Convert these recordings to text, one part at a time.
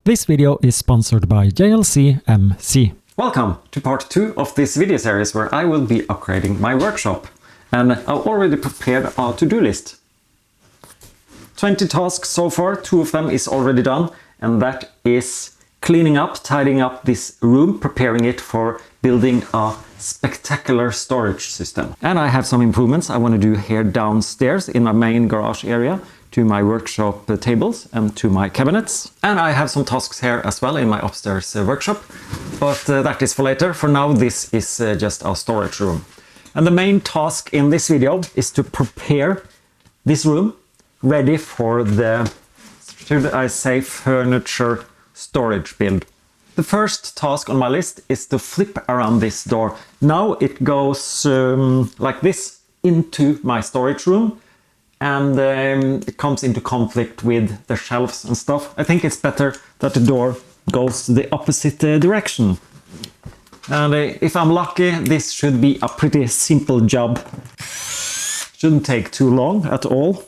This video is sponsored by JLC MC. Welcome to part 2 of this video series where I will be upgrading my workshop. And I've already prepared a to-do list. 20 tasks so far, 2 of them is already done, and that is cleaning up, tidying up this room, preparing it for building a spectacular storage system. And I have some improvements I want to do here downstairs in my main garage area, to my workshop tables and to my cabinets. And I have some tasks here as well in my upstairs workshop, but that is for later. For now, this is just a storage room. And the main task in this video is to prepare this room ready for the, should I say, furniture storage build. The first task on my list is to flip around this door. Now it goes like this into my storage room, and it comes into conflict with the shelves and stuff. I think it's better that the door goes the opposite direction. And if I'm lucky, this should be a pretty simple job. Shouldn't take too long at all.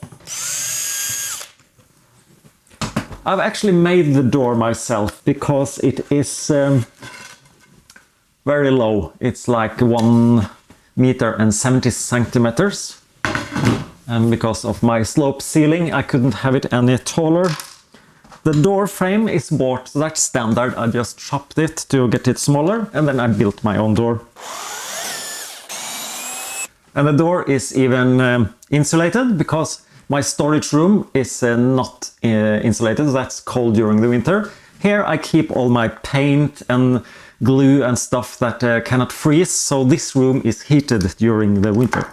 I've actually made the door myself because it is very low. It's like 1 meter and 70 centimeters. And because of my slope ceiling, I couldn't have it any taller. The door frame is bought, so that's standard. I just chopped it to get it smaller, and then I built my own door. And the door is even insulated, because my storage room is not insulated. That's cold during the winter. Here I keep all my paint and glue and stuff that cannot freeze, so this room is heated during the winter.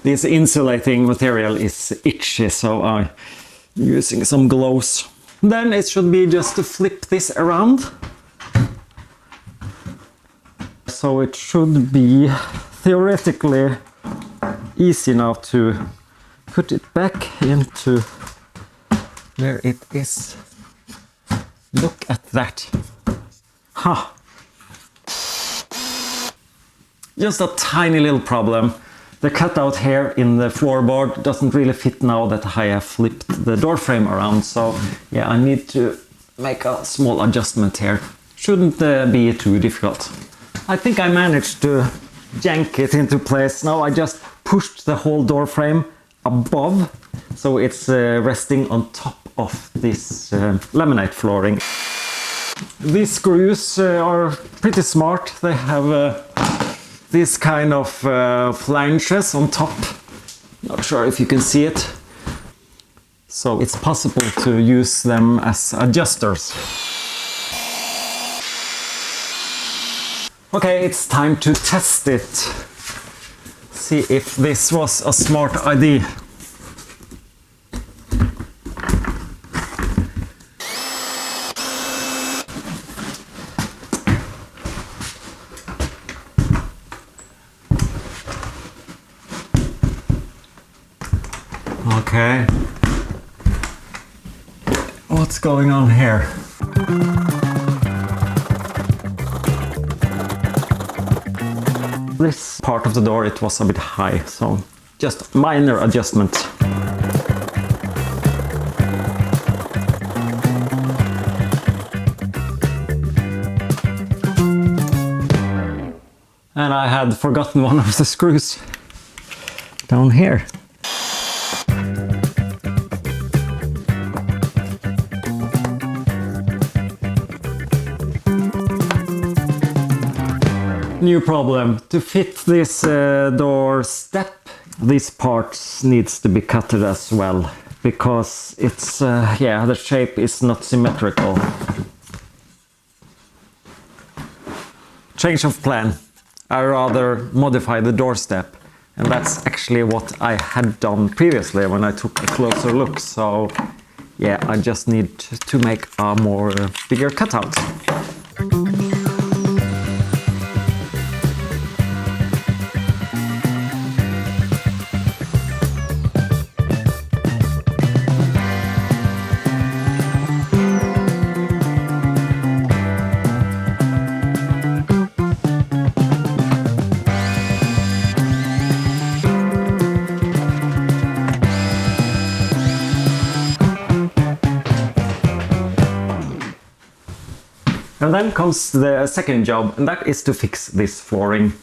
This insulating material is itchy, so I'm using some gloves. Then it should be just to flip this around. So it should be theoretically easy now to put it back into where it is. Look at that. Ha! Just a tiny little problem. The cutout here in the floorboard doesn't really fit now that I have flipped the door frame around, so yeah, I need to make a small adjustment here. Shouldn't be too difficult. I think I managed to jank it into place. Now I just pushed the whole door frame above, so it's resting on top of this laminate flooring. These screws are pretty smart. They have this kind of flanges on top. Not sure if you can see it. So it's possible to use them as adjusters. Okay, it's time to test it. See if this was a smart idea. Okay, what's going on here? This part of the door, it was a bit high, so just minor adjustment. And I had forgotten one of the screws down here. New problem. To fit this door step, this part needs to be cutted as well, because it's yeah, the shape is not symmetrical. Change of plan. I rather modify the door step, and that's actually what I had done previously when I took a closer look. So yeah, I just need to make a more bigger cutout. And then comes the second job, and that is to fix this flooring.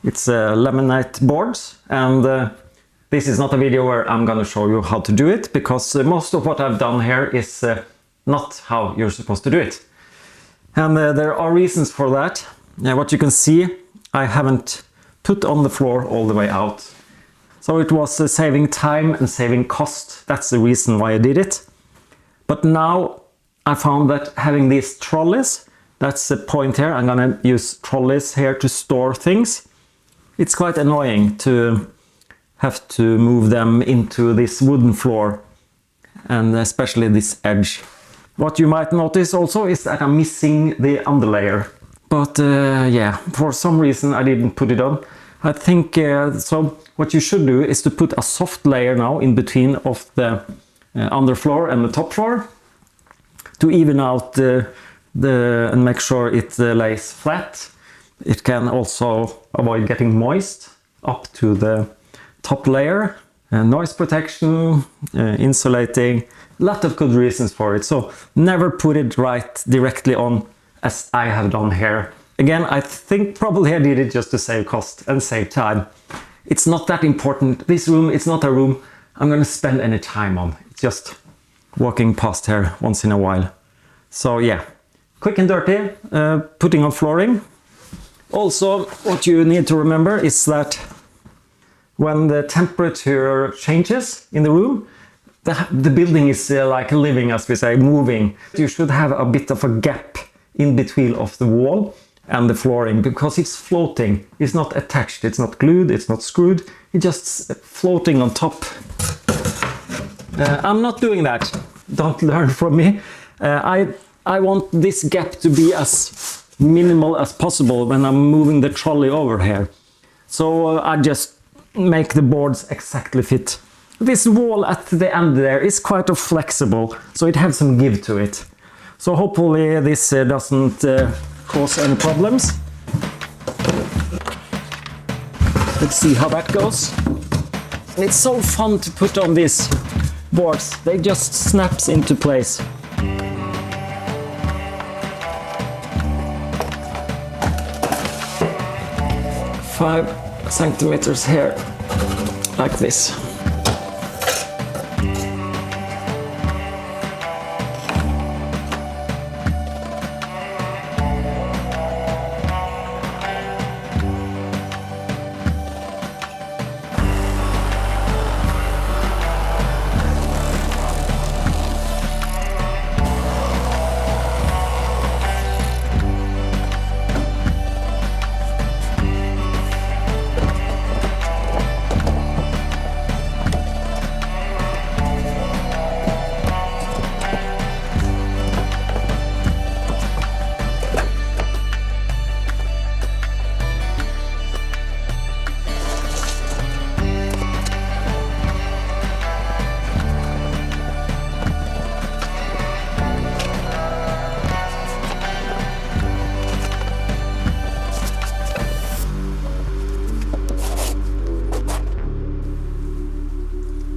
It's laminate boards, and this is not a video where I'm gonna show you how to do it, because most of what I've done here is not how you're supposed to do it. And there are reasons for that. What you can see, I haven't put on the floor all the way out. So it was saving time and saving cost. That's the reason why I did it. But now I found that having these trolleys, that's the point here. I'm gonna use trolleys here to store things. It's quite annoying to have to move them into this wooden floor, and especially this edge. What you might notice also is that I'm missing the underlayer. But yeah, for some reason I didn't put it on. I think so. What you should do is to put a soft layer now in between of the underfloor and the top floor to even out and make sure it lays flat. It can also avoid getting moist up to the top layer. Noise protection, insulating, a lot of good reasons for it. So never put it right directly on as I have done here. Again, I think probably I did it just to save cost and save time. It's not that important. This room, it's not a room I'm gonna spend any time on. It's just walking past here once in a while. So yeah, quick and dirty, putting on flooring. Also, what you need to remember is that when the temperature changes in the room, the building is like living, as we say, moving. You should have a bit of a gap in between of the wall and the flooring, because it's floating. It's not attached, it's not glued, it's not screwed. It's just floating on top. I'm not doing that. Don't learn from me. I want this gap to be as minimal as possible when I'm moving the trolley over here. So I just make the boards exactly fit. This wall at the end there is quite flexible, so it has some give to it. So hopefully this doesn't cause any problems. Let's see how that goes. It's so fun to put on these boards. They just snaps into place. 5 centimeters here, like this.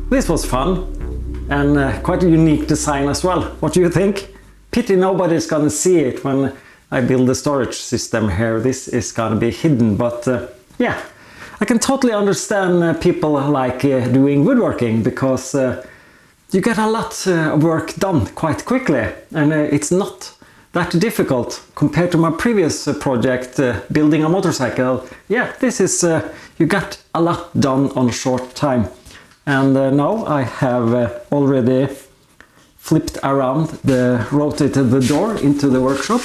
This was fun and quite a unique design as well. What do you think? Pity nobody's gonna see it when I build the storage system here. This is gonna be hidden, but yeah, I can totally understand people like doing woodworking, because you get a lot of work done quite quickly, and it's not that difficult compared to my previous project, building a motorcycle. Yeah, this is, you got a lot done on a short time. And now I have already flipped around, rotated the door into the workshop,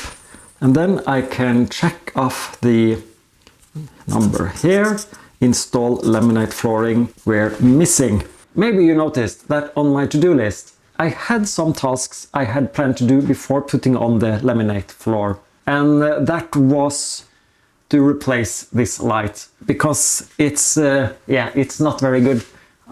and then I can check off the number here, install laminate flooring where missing. Maybe you noticed that on my to-do list I had some tasks I had planned to do before putting on the laminate floor, and that was to replace this light, because it's yeah, it's not very good.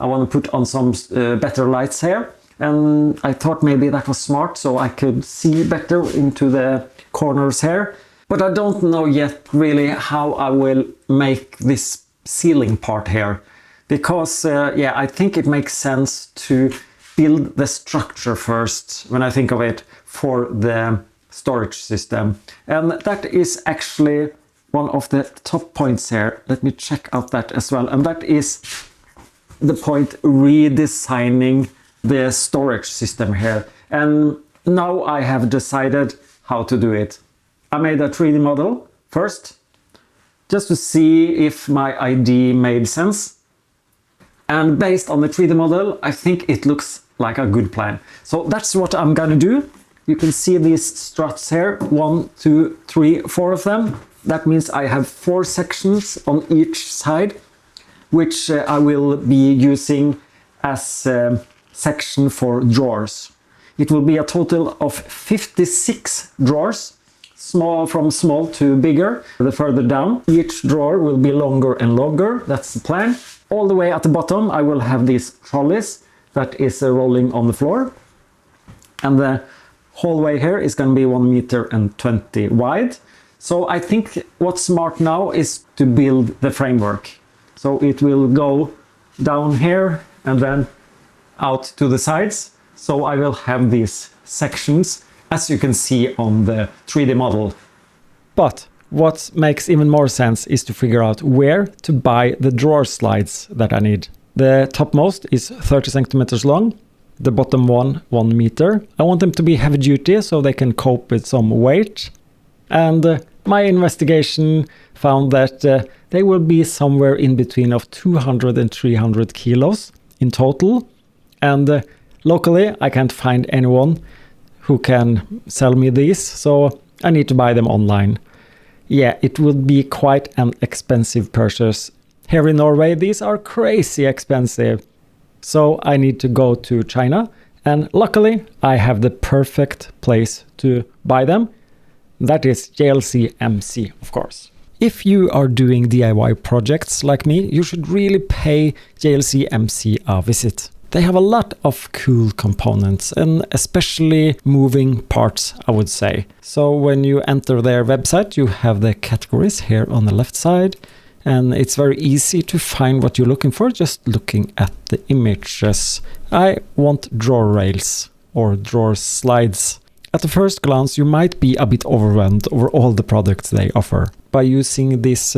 I want to put on some better lights here, and I thought maybe that was smart, so I could see better into the corners here. But I don't know yet really how I will make this ceiling part here, because yeah, I think it makes sense to build the structure first, when I think of it, for the storage system. And that is actually one of the top points here. Let me check out that as well. And that is the point redesigning the storage system here. And now I have decided how to do it. I made a 3D model first, just to see if my idea made sense. And based on the 3D model, I think it looks like a good plan. So that's what I'm gonna do. You can see these struts here, 1, 2, 3, 4 of them. That means I have 4 sections on each side, which I will be using as a section for drawers. It will be a total of 56 drawers, from small to bigger, the further down. Each drawer will be longer and longer, that's the plan. All the way at the bottom I will have these trolleys that is rolling on the floor. And the hallway here is going to be 1.20 meters wide. So I think what's smart now is to build the framework. So it will go down here and then out to the sides. So I will have these sections, as you can see on the 3D model. But what makes even more sense is to figure out where to buy the drawer slides that I need. The topmost is 30 centimeters long, the bottom one 1 meter. I want them to be heavy duty so they can cope with some weight. And my investigation found that they will be somewhere in between of 200 and 300 kilos in total. And locally I can't find anyone who can sell me these, so I need to buy them online. Yeah, it would be quite an expensive purchase. Here in Norway, these are crazy expensive. So I need to go to China, and luckily I have the perfect place to buy them. That is JLC MC, of course. If you are doing DIY projects like me, you should really pay JLC MC a visit. They have a lot of cool components and especially moving parts, I would say. So when you enter their website, you have the categories here on the left side, and it's very easy to find what you're looking for just looking at the images. I want drawer rails or drawer slides. At the first glance, you might be a bit overwhelmed over all the products they offer. By using this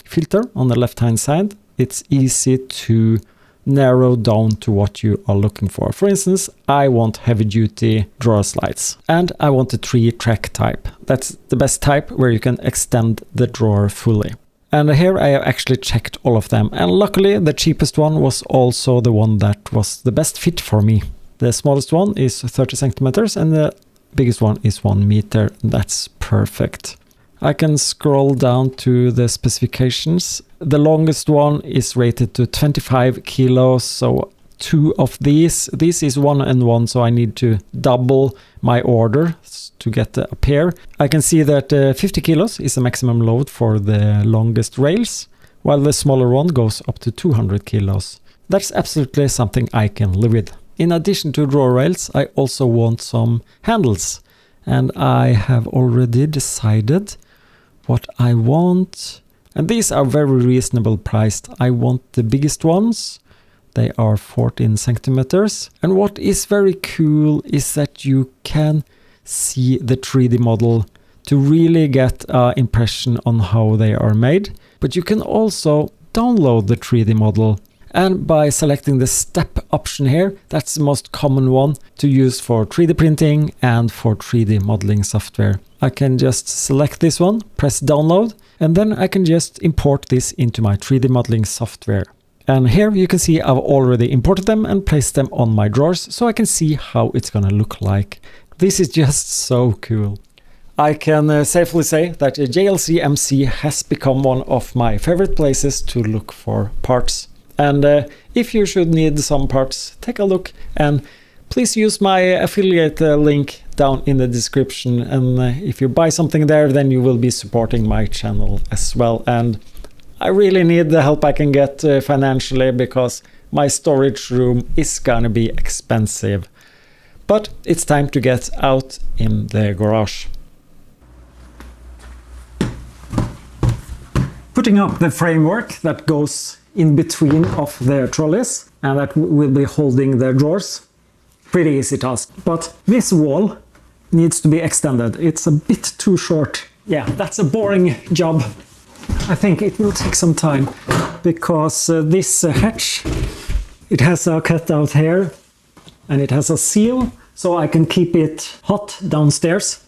filter on the left-hand side, it's easy to narrow down to what you are looking for. For instance, I want heavy-duty drawer slides, and I want a 3-track type. That's the best type where you can extend the drawer fully. And here I have actually checked all of them, and luckily the cheapest one was also the one that was the best fit for me. The smallest one is 30 centimeters and the biggest one is 1 meter. That's perfect. I can scroll down to the specifications. The longest one is rated to 25 kilos, so 2 of these. This is 1-on-1, so I need to double my order to get a pair. I can see that 50 kilos is the maximum load for the longest rails, while the smaller one goes up to 200 kilos. That's absolutely something I can live with. In addition to drawer rails, I also want some handles, and I have already decided what I want. And these are very reasonable priced. I want the biggest ones. They are 14 centimeters. And what is very cool is that you can see the 3D model to really get an impression on how they are made. But you can also download the 3D model. And by selecting the step option here, that's the most common one to use for 3D printing and for 3D modeling software. I can just select this one, press download, and then I can just import this into my 3D modeling software. And here you can see I've already imported them and placed them on my drawers, so I can see how it's gonna look like. This is just so cool. I can safely say that JLC MC has become one of my favorite places to look for parts. And if you should need some parts, take a look, and please use my affiliate link down in the description. And if you buy something there, then you will be supporting my channel as well. And I really need the help I can get financially, because my storage room is gonna be expensive. But it's time to get out in the garage. Putting up the framework that goes in between of the trolleys, and that will be holding the drawers. Pretty easy task. But this wall needs to be extended. It's a bit too short. Yeah, that's a boring job. I think it will take some time because this hatch, it has a cutout here and it has a seal, so I can keep it hot downstairs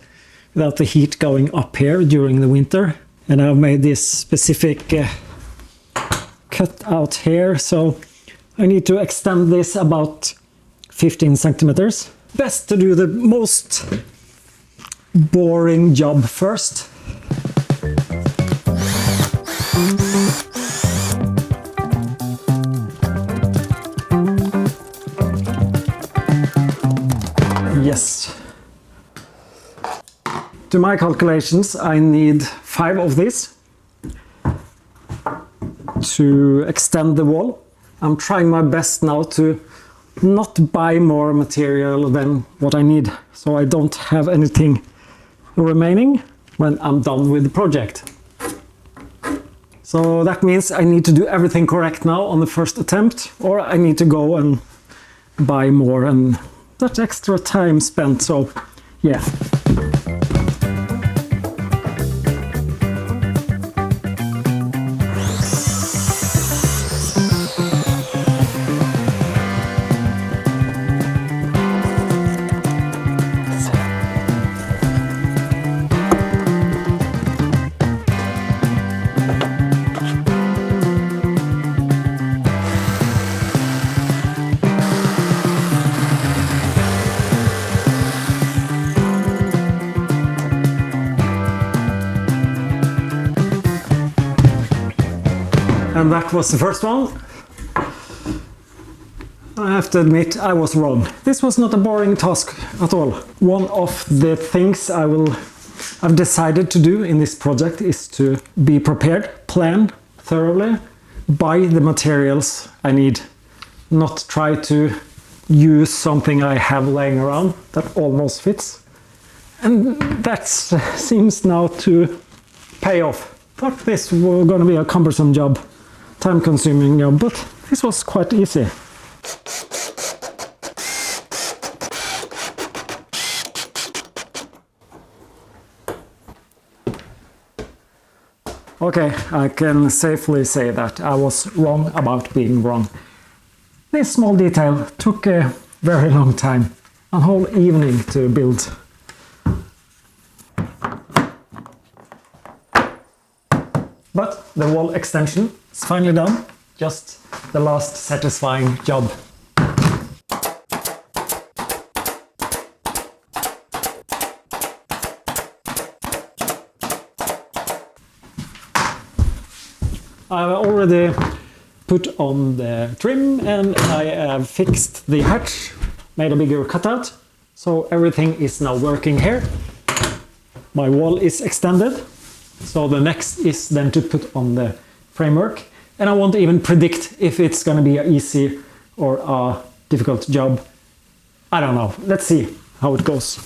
without the heat going up here during the winter. And I've made this specific cutout here, so I need to extend this about 15 centimeters. Best to do the most boring job first. Yes. To my calculations, I need 5 of these to extend the wall. I'm trying my best now to not buy more material than what I need, so I don't have anything remaining when I'm done with the project. So that means I need to do everything correct now on the first attempt, or I need to go and buy more, and that's extra time spent, so yeah. And that was the first one. I have to admit, I was wrong. This was not a boring task at all. One of the things I've decided to do in this project is to be prepared, plan thoroughly, buy the materials I need, not try to use something I have laying around that almost fits. And that seems now to pay off. Thought this was going to be a cumbersome job, time-consuming job, but this was quite easy. Okay, I can safely say that I was wrong about being wrong. This small detail took a very long time, a whole evening to build. But the wall extension is finally done, just the last satisfying job. I've already put on the trim and I have fixed the hatch, made a bigger cutout, so everything is now working here. My wall is extended, so the next is then to put on the framework, and I won't even predict if it's going to be an easy or a difficult job. I don't know. Let's see how it goes.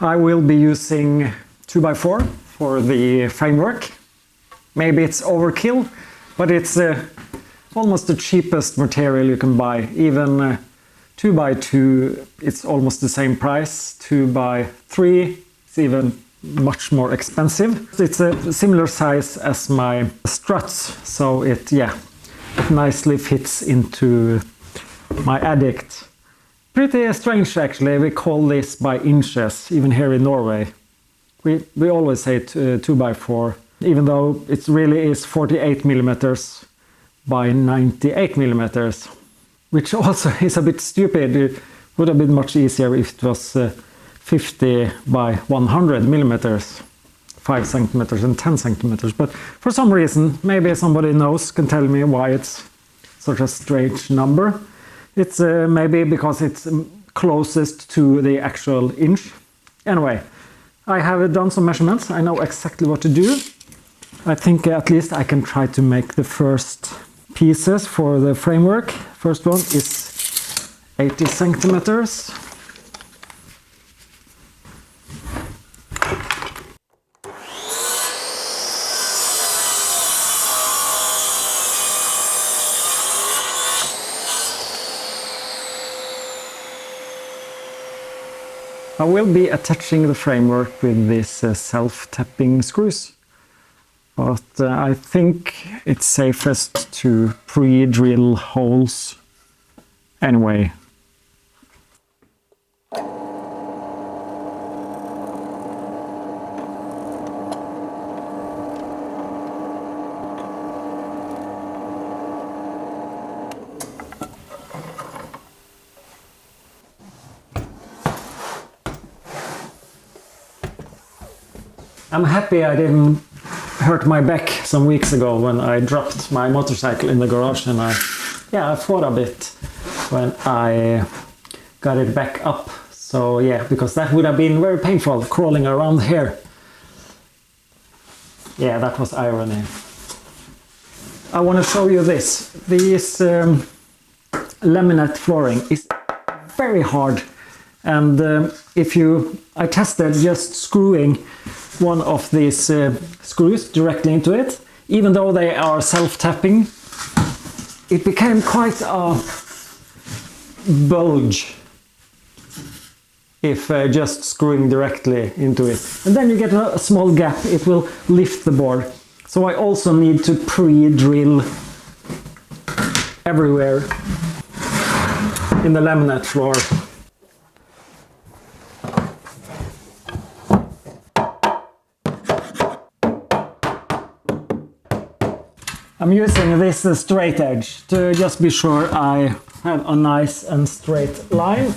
I will be using 2x4 for the framework. Maybe it's overkill, but it's almost the cheapest material you can buy. Even 2x2, it's almost the same price. 2x3, it's even much more expensive. It's a similar size as my struts, so it nicely fits into my addict. Pretty strange actually, we call this by inches, even here in Norway. We always say 2x4, even though it really is 48 millimeters by 98 millimeters, which also is a bit stupid. It would have been much easier if it was 50 by 100 millimeters, 5 centimeters and 10 centimeters. But for some reason, maybe somebody knows, can tell me why it's such a strange number. It's maybe because it's closest to the actual inch. Anyway, I have done some measurements. I know exactly what to do. I think at least I can try to make the first pieces for the framework. First one is 80 centimeters. I will be attaching the framework with these self-tapping screws, but I think it's safest to pre-drill holes anyway. I'm happy I didn't hurt my back some weeks ago when I dropped my motorcycle in the garage, and I fought a bit when I got it back up. So yeah, because that would have been very painful crawling around here. Yeah, that was irony. I want to show you this. This laminate flooring is very hard, and I tested just screwing one of these screws directly into it. Even though they are self-tapping, it became quite a bulge if just screwing directly into it. And then you get a small gap, it will lift the board. So I also need to pre-drill everywhere in the laminate floor. I'm using this straight edge to just be sure I have a nice and straight line.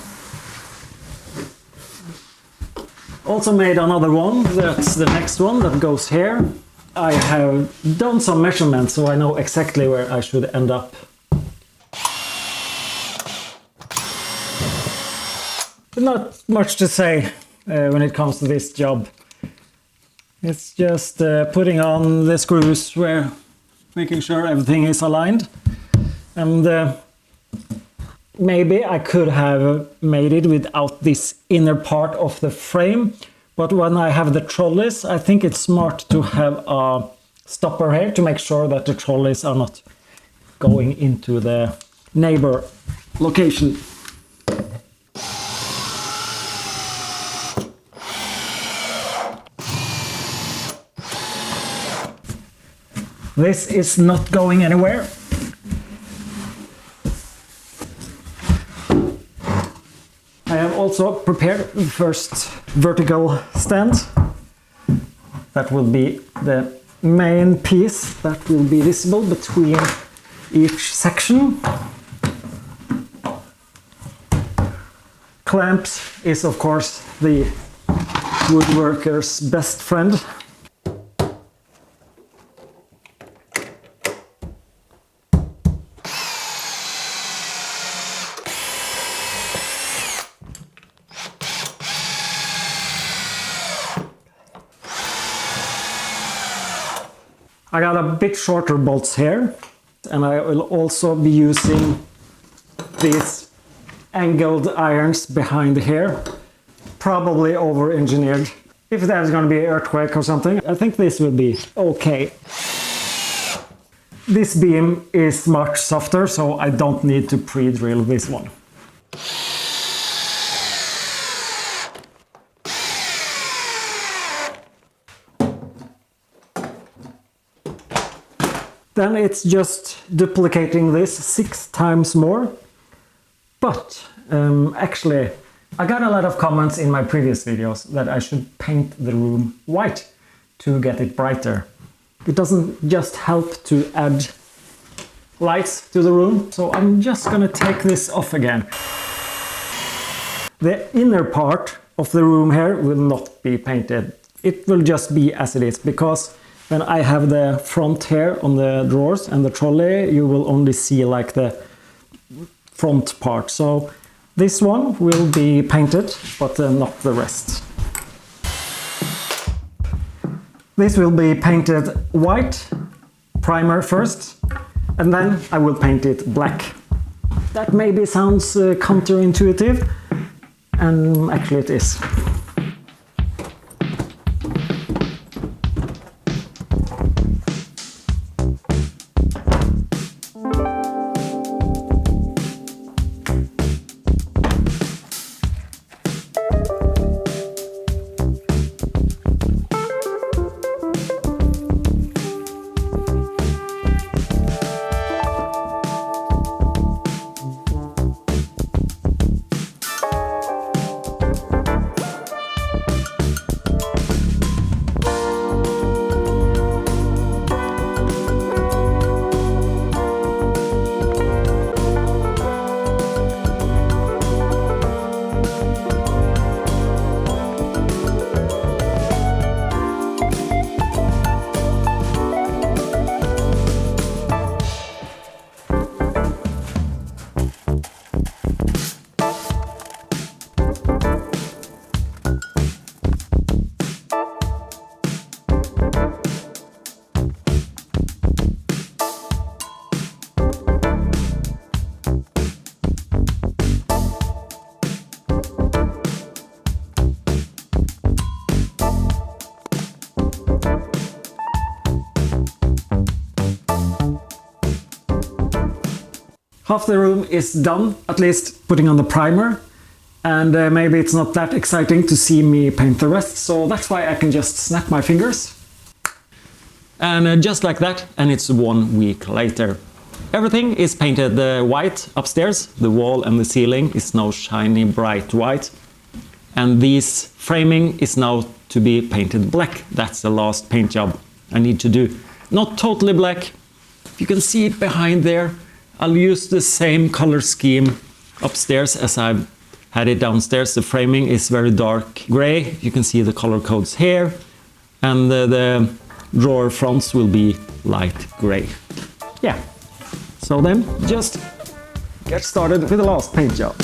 Also made another one, that's the next one that goes here. I have done some measurements so I know exactly where I should end up. Not much to say when it comes to this job. It's just putting on the screws where making sure everything is aligned, and maybe I could have made it without this inner part of the frame, but when I have the trolleys, I think it's smart to have a stopper here to make sure that the trolleys are not going into the neighbor location. This is not going anywhere. I have also prepared the first vertical stand. That will be the main piece that will be visible between each section. Clamps is of course the woodworker's best friend. I got a bit shorter bolts here, and I will also be using these angled irons behind here, probably over-engineered. If there's going to be an earthquake or something, I think this will be okay. This beam is much softer, so I don't need to pre-drill this one. Then it's just duplicating this 6 times more. But actually, I got a lot of comments in my previous videos that I should paint the room white to get it brighter. It doesn't just help to add lights to the room, so I'm just gonna take this off again. The inner part of the room here will not be painted. It will just be as it is, because when I have the front here on the drawers and the trolley, you will only see like the front part. So this one will be painted, but not the rest. This will be painted white, primer first, and then I will paint it black. That maybe sounds counterintuitive, and actually it is. half the room is done, at least putting on the primer. And maybe it's not that exciting to see me paint the rest, so that's why I can just snap my fingers. And just like that, and it's 1 week later. Everything is painted white upstairs. The wall and the ceiling is now shiny bright white. And this framing is now to be painted black. That's the last paint job I need to do. Not totally black. You can see it behind there. I'll use the same color scheme upstairs as I've had it downstairs. The framing is very dark gray. You can see the color codes here. And the drawer fronts will be light gray. Yeah. So then just get started with the last paint job.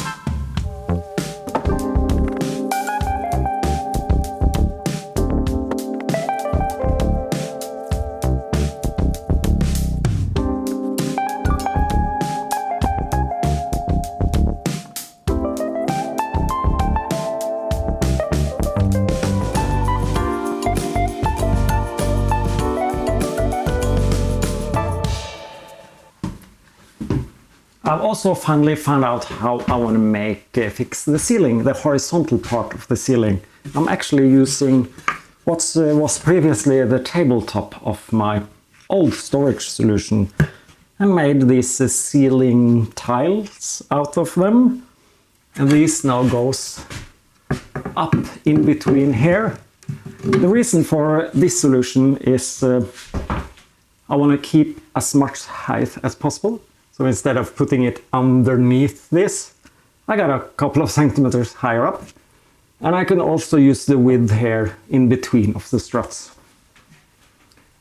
I've also finally found out how I want to fix the ceiling, the horizontal part of the ceiling. I'm actually using what was previously the tabletop of my old storage solution and made these ceiling tiles out of them. And these now goes up in between here. The reason for this solution is I want to keep as much height as possible. So instead of putting it underneath this, I got a couple of centimeters higher up. And I can also use the width here in between of the struts.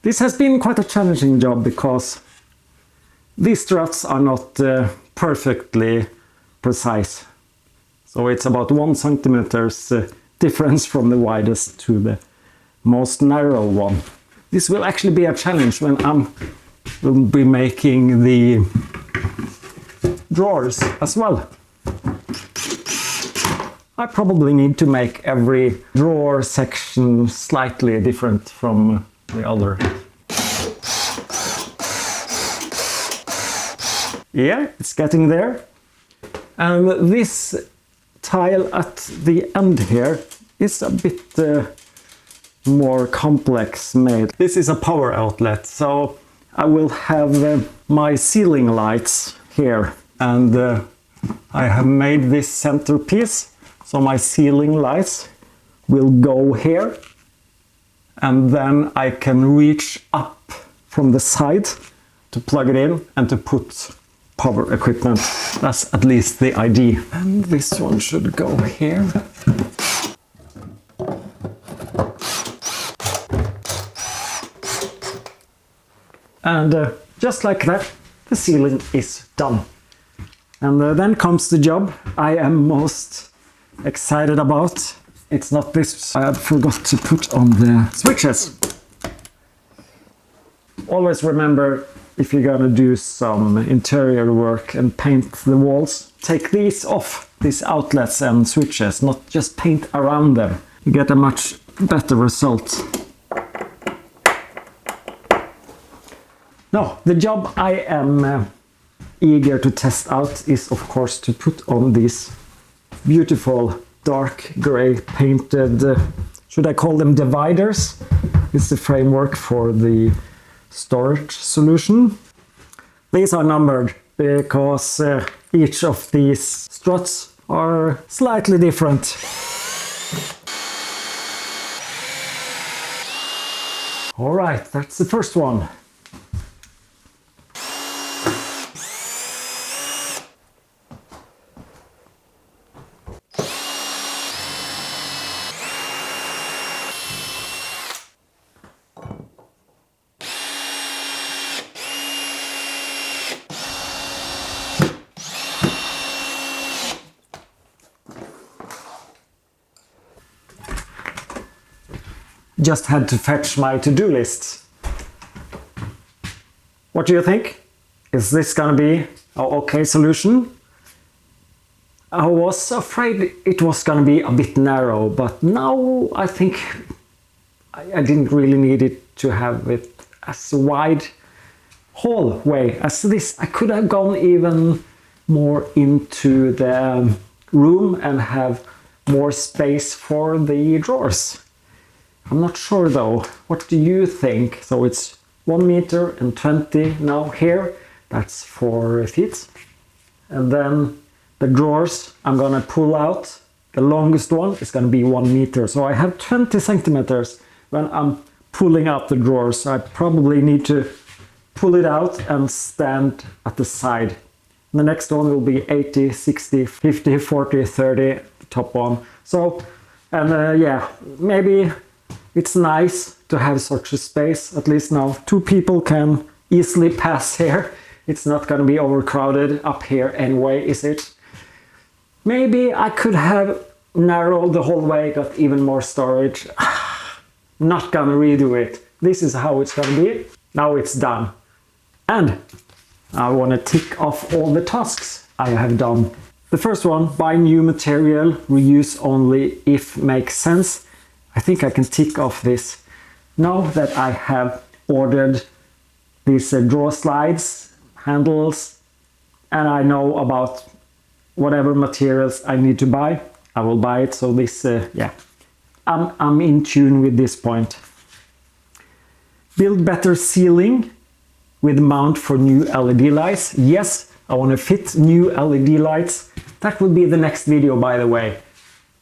This has been quite a challenging job because these struts are not perfectly precise. So it's about 1 centimeter's difference from the widest to the most narrow one. This will actually be a challenge when will be making the drawers as well. I probably need to make every drawer section slightly different from the other. Yeah, it's getting there. And this tile at the end here is a bit more complex made. This is a power outlet, so I will have my ceiling lights here, and I have made this centerpiece, so my ceiling lights will go here, and then I can reach up from the side to plug it in and to put power equipment. That's at least the idea. And this one should go here. And just like that, the ceiling is done. And then comes the job I am most excited about. It's not this. I forgot to put on the switches. Always remember, if you're gonna do some interior work and paint the walls, take these off, these outlets and switches, not just paint around them. You get a much better result. Now, the job I am eager to test out is, of course, to put on these beautiful dark gray painted, should I call them dividers? It's the framework for the storage solution. These are numbered because each of these struts are slightly different. All right, that's the first one. Just had to fetch my to-do list. What do you think? Is this gonna be an okay solution? I was afraid it was gonna be a bit narrow, but now I think I didn't really need it to have it as wide hallway as this. I could have gone even more into the room and have more space for the drawers. I'm not sure though. What do you think? So it's 1 meter and 20 now here. That's 4 feet. And then the drawers I'm gonna pull out. The longest one is gonna be 1 meter. So I have 20 centimeters when I'm pulling out the drawers. So I probably need to pull it out and stand at the side. The next one will be 80, 60, 50, 40, 30, the top one. So, and yeah, maybe it's nice to have such a space. At least now 2 people can easily pass here. It's not going to be overcrowded up here anyway, is it? Maybe I could have narrowed the hallway, got even more storage. Not gonna redo it. This is how it's gonna be. Now it's done. And I want to tick off all the tasks I have done. The first one, buy new material, reuse only if makes sense. I think I can tick off this. Now that I have ordered these drawer slides, handles, and I know about whatever materials I need to buy, I will buy it. So this, yeah, I'm in tune with this point. Build better ceiling with mount for new LED lights. Yes, I want to fit new LED lights. That will be the next video, by the way.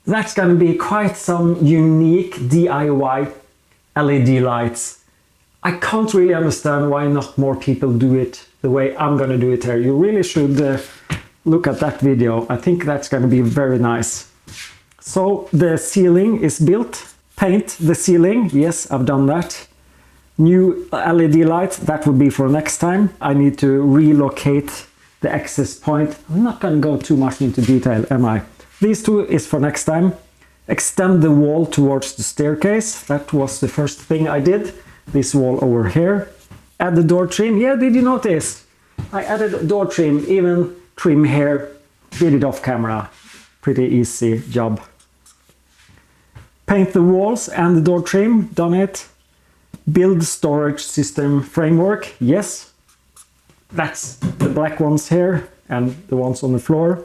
That's going to be quite some unique DIY LED lights. I can't really understand why not more people do it the way I'm going to do it here. You really should look at that video. I think that's going to be very nice. So the ceiling is built. Paint the ceiling. Yes, I've done that. New LED light, that will be for next time. I need to relocate the access point. I'm not going to go too much into detail, am I? These two is for next time. Extend the wall towards the staircase. That was the first thing I did. This wall over here. Add the door trim. Yeah, did you notice? I added a door trim, even trim here. Did it off camera. Pretty easy job. Paint the walls and the door trim. Done it. Build storage system framework. Yes. That's the black ones here and the ones on the floor.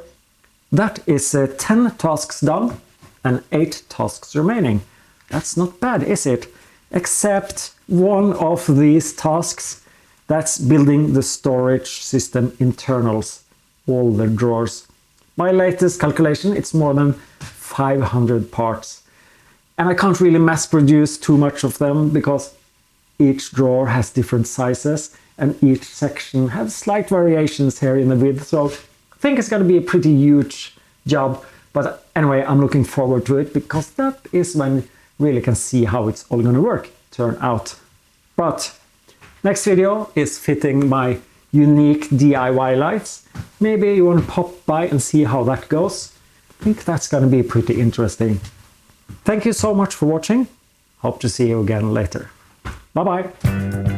That is 10 tasks done and 8 tasks remaining. That's not bad, is it? Except one of these tasks, that's building the storage system internals, all the drawers. My latest calculation, it's more than 500 parts. And I can't really mass produce too much of them because each drawer has different sizes and each section has slight variations here in the width. So I think it's going to be a pretty huge job. But anyway, I'm looking forward to it because that is when you really can see how it's all going to turn out. But next video is fitting my unique DIY lights. Maybe you want to pop by and see how that goes. I think that's going to be pretty interesting. Thank you so much for watching. Hope to see you again later. Bye bye.